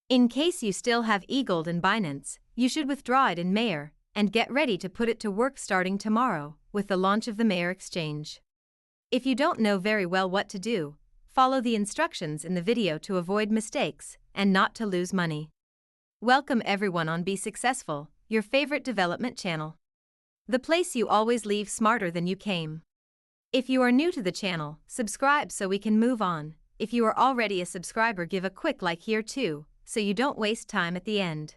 In case you still have eGold in Binance, you should withdraw it in maiar and get ready to put it to work starting tomorrow with the launch of the MultiversXNetwork. If you don't know very well what to do, follow the instructions in the video to avoid mistakes and not to lose money. Welcome everyone on Be Successful, your favorite development channel. The place you always leave smarter than you came. If you are new to the channel, subscribe so we can move on. If you are already a subscriber, give a quick like here too, so you don't waste time at the end.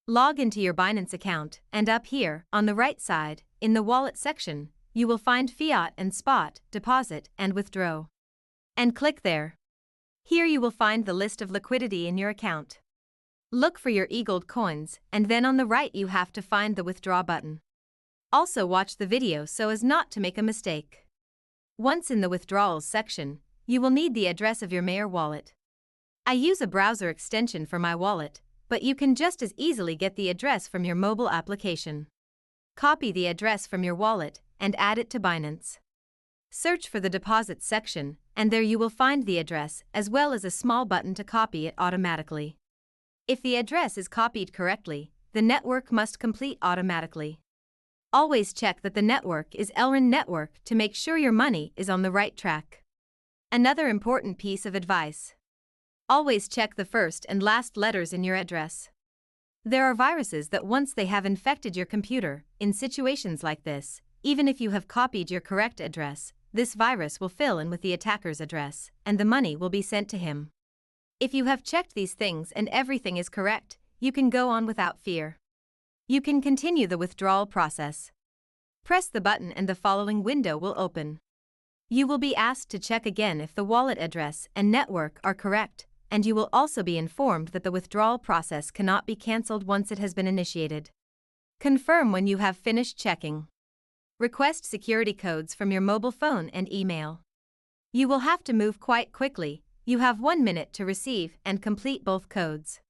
Log into your Binance account, and up here, on the right side, in the wallet section, you will find fiat and spot, deposit and withdraw. And click there. Here you will find the list of liquidity in your account. Look for your eGold coins, and then on the right you have to find the withdraw button. Also watch the video so as not to make a mistake. Once in the withdrawals section, you will need the address of your maiar wallet. I use a browser extension for my wallet, but you can just as easily get the address from your mobile application. Copy the address from your wallet and add it to Binance. Search for the deposit section, and there you will find the address as well as a small button to copy it automatically. If the address is copied correctly, the network must complete automatically. Always check that the network is EGLD network to make sure your money is on the right track. Another important piece of advice. Always check the first and last letters in your address. There are viruses that once they have infected your computer, in situations like this, even if you have copied your correct address, this virus will fill in with the attacker's address, and the money will be sent to him. If you have checked these things and everything is correct, you can go on without fear. You can continue the withdrawal process. Press the button and the following window will open. You will be asked to check again if the wallet address and network are correct, and you will also be informed that the withdrawal process cannot be cancelled once it has been initiated. Confirm when you have finished checking. Request security codes from your mobile phone and email. You will have to move quite quickly. You have 1 minute to receive and complete both codes.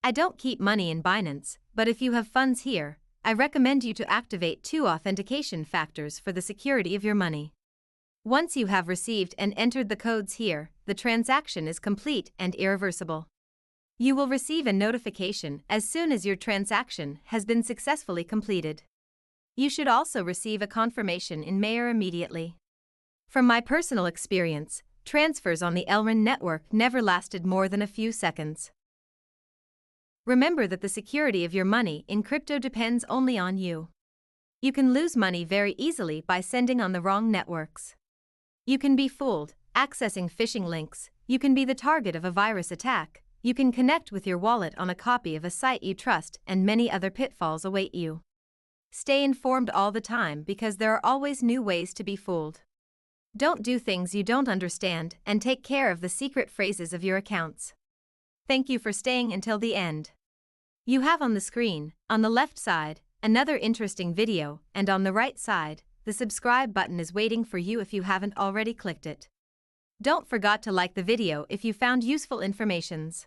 I don't keep money in Binance, but if you have funds here, I recommend you to activate 2 authentication factors for the security of your money. Once you have received and entered the codes here, the transaction is complete and irreversible. You will receive a notification as soon as your transaction has been successfully completed. You should also receive a confirmation in maiar immediately. From my personal experience, transfers on the EGLD network never lasted more than a few seconds. Remember that the security of your money in crypto depends only on you. You can lose money very easily by sending on the wrong networks. You can be fooled, accessing phishing links, you can be the target of a virus attack, you can connect with your wallet on a copy of a site you trust, and many other pitfalls await you. Stay informed all the time because there are always new ways to be fooled. Don't do things you don't understand and take care of the secret phrases of your accounts. Thank you for staying until the end. You have on the screen, on the left side, another interesting video, and on the right side, the subscribe button is waiting for you if you haven't already clicked it. Don't forget to like the video if you found useful informations.